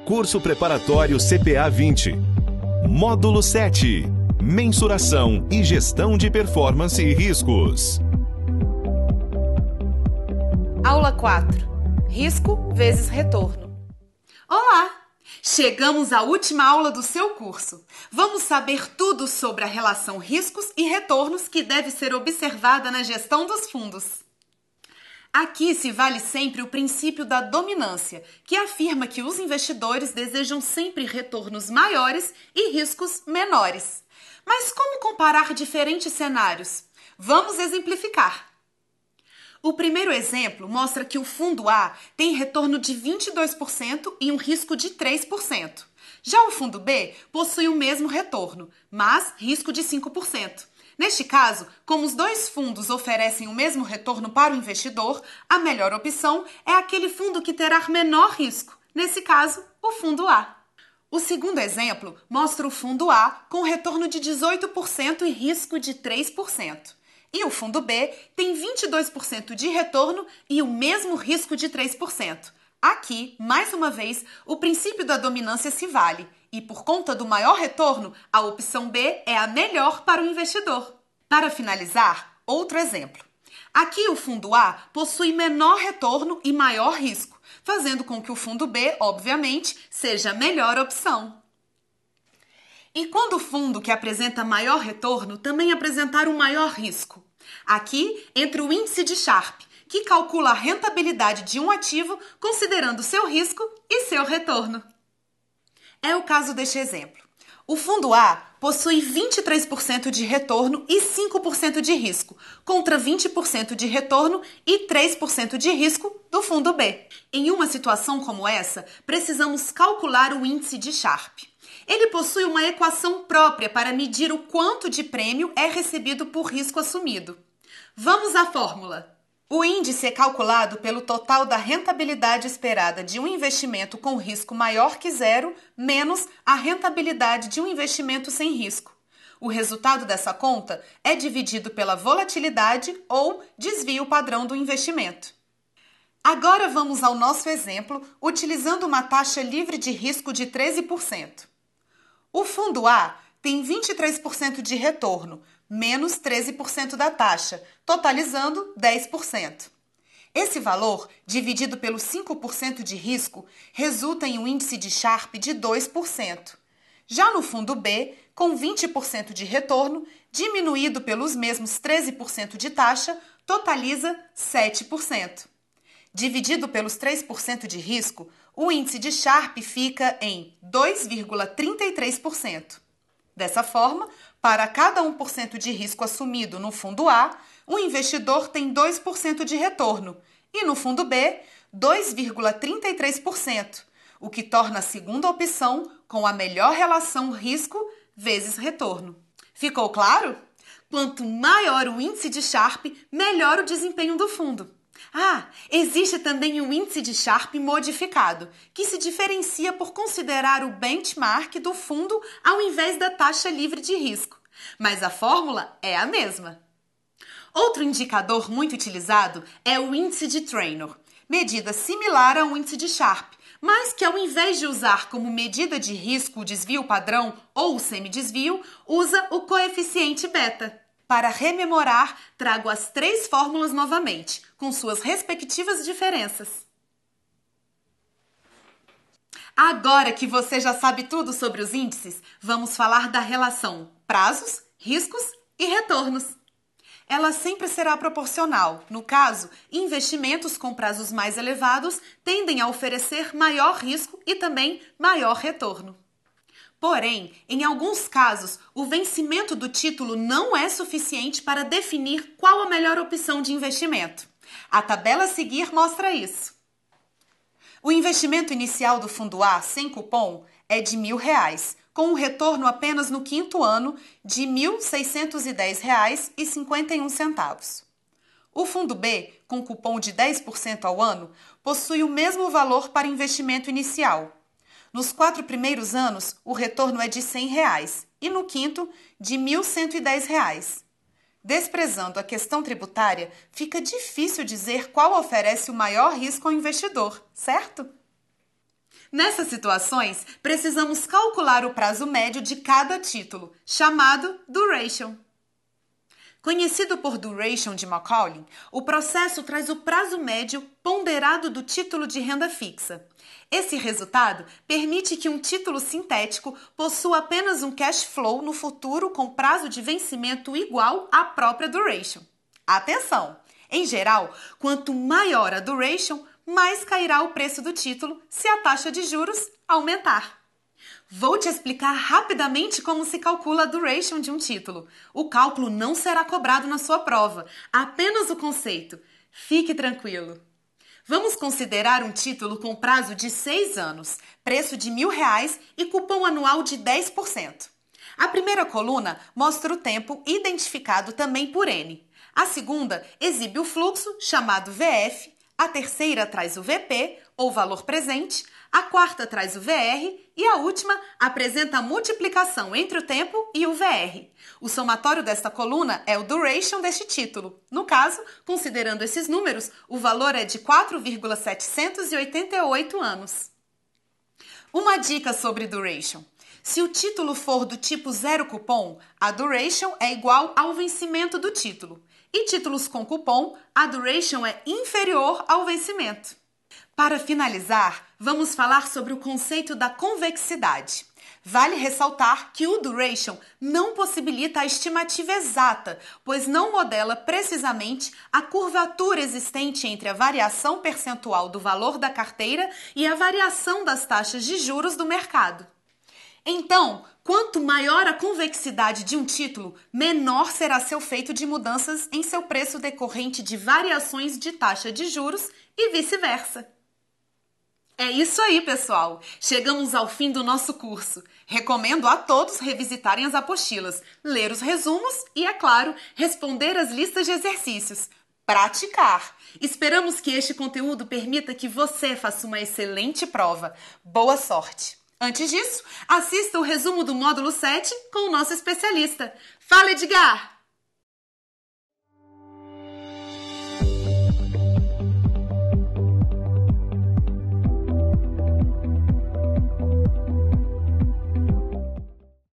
Curso Preparatório CPA 20. Módulo 7. Mensuração e Gestão de Performance e Riscos. Aula 4. Risco vezes retorno. Olá! Chegamos à última aula do seu curso. Vamos saber tudo sobre a relação riscos e retornos que deve ser observada na gestão dos fundos. Aqui se vale sempre o princípio da dominância, que afirma que os investidores desejam sempre retornos maiores e riscos menores. Mas como comparar diferentes cenários? Vamos exemplificar. O primeiro exemplo mostra que o fundo A tem retorno de 22% e um risco de 3%. Já o fundo B possui o mesmo retorno, mas risco de 5%. Neste caso, como os dois fundos oferecem o mesmo retorno para o investidor, a melhor opção é aquele fundo que terá menor risco, nesse caso, o fundo A. O segundo exemplo mostra o fundo A com retorno de 18% e risco de 3%. E o fundo B tem 22% de retorno e o mesmo risco de 3%. Aqui, mais uma vez, o princípio da dominância se vale e, por conta do maior retorno, a opção B é a melhor para o investidor. Para finalizar, outro exemplo. Aqui o fundo A possui menor retorno e maior risco, fazendo com que o fundo B, obviamente, seja a melhor opção. E quando o fundo que apresenta maior retorno também apresentar um maior risco? Aqui entra o índice de Sharpe, que calcula a rentabilidade de um ativo considerando seu risco e seu retorno. É o caso deste exemplo. O fundo A possui 23% de retorno e 5% de risco, contra 20% de retorno e 3% de risco do fundo B. Em uma situação como essa, precisamos calcular o índice de Sharpe. Ele possui uma equação própria para medir o quanto de prêmio é recebido por risco assumido. Vamos à fórmula. O índice é calculado pelo total da rentabilidade esperada de um investimento com risco maior que zero menos a rentabilidade de um investimento sem risco. O resultado dessa conta é dividido pela volatilidade ou desvio padrão do investimento. Agora vamos ao nosso exemplo utilizando uma taxa livre de risco de 13%. O fundo A tem 23% de retorno, menos 13% da taxa, totalizando 10%. Esse valor, dividido pelo 5% de risco, resulta em um índice de Sharpe de 2%. Já no fundo B, com 20% de retorno, diminuído pelos mesmos 13% de taxa, totaliza 7%. Dividido pelos 3% de risco, o índice de Sharpe fica em 2,33%. Dessa forma, para cada 1% de risco assumido no fundo A, o investidor tem 2% de retorno e no fundo B, 2,33%, o que torna a segunda opção com a melhor relação risco vezes retorno. Ficou claro? Quanto maior o índice de Sharpe, melhor o desempenho do fundo. Existe também o índice de Sharpe modificado, que se diferencia por considerar o benchmark do fundo ao invés da taxa livre de risco. Mas a fórmula é a mesma. Outro indicador muito utilizado é o índice de Treynor, medida similar ao índice de Sharpe, mas que ao invés de usar como medida de risco o desvio padrão ou o semidesvio, usa o coeficiente beta. Para rememorar, trago as 3 fórmulas novamente, com suas respectivas diferenças. Agora que você já sabe tudo sobre os índices, vamos falar da relação prazos, riscos e retornos. Ela sempre será proporcional. No caso, investimentos com prazos mais elevados tendem a oferecer maior risco e também maior retorno. Porém, em alguns casos, o vencimento do título não é suficiente para definir qual a melhor opção de investimento. A tabela a seguir mostra isso. O investimento inicial do fundo A sem cupom é de R$ 1.000, com um retorno apenas no 5º ano de R$ 1.610,51. O fundo B, com cupom de 10% ao ano, possui o mesmo valor para investimento inicial. Nos 4 primeiros anos, o retorno é de R$ 100 e no 5º, de R$ 1.110. Desprezando a questão tributária, fica difícil dizer qual oferece o maior risco ao investidor, certo? Nessas situações, precisamos calcular o prazo médio de cada título, chamado duration. Conhecido por duration de Macaulay, o processo traz o prazo médio ponderado do título de renda fixa. Esse resultado permite que um título sintético possua apenas um cash flow no futuro com prazo de vencimento igual à própria duration. Atenção! Em geral, quanto maior a duration, mais cairá o preço do título se a taxa de juros aumentar. Vou te explicar rapidamente como se calcula a duration de um título. O cálculo não será cobrado na sua prova, apenas o conceito. Fique tranquilo. Vamos considerar um título com prazo de 6 anos, preço de R$1.000 e cupom anual de 10%. A primeira coluna mostra o tempo identificado também por N. A segunda exibe o fluxo, chamado VF. A terceira traz o VP, ou valor presente. A quarta traz o VR e a última apresenta a multiplicação entre o tempo e o VR. O somatório desta coluna é o duration deste título. No caso, considerando esses números, o valor é de 4,788 anos. Uma dica sobre duration. Se o título for do tipo zero cupom, a duration é igual ao vencimento do título. E títulos com cupom, a duration é inferior ao vencimento. Para finalizar, vamos falar sobre o conceito da convexidade. Vale ressaltar que o duration não possibilita a estimativa exata, pois não modela precisamente a curvatura existente entre a variação percentual do valor da carteira e a variação das taxas de juros do mercado. Então, quanto maior a convexidade de um título, menor será seu feito de mudanças em seu preço decorrente de variações de taxa de juros e vice-versa. É isso aí, pessoal! Chegamos ao fim do nosso curso. Recomendo a todos revisitarem as apostilas, ler os resumos e, é claro, responder as listas de exercícios. Praticar! Esperamos que este conteúdo permita que você faça uma excelente prova. Boa sorte! Antes disso, assista o resumo do módulo 7 com o nosso especialista. Fala, Edgar!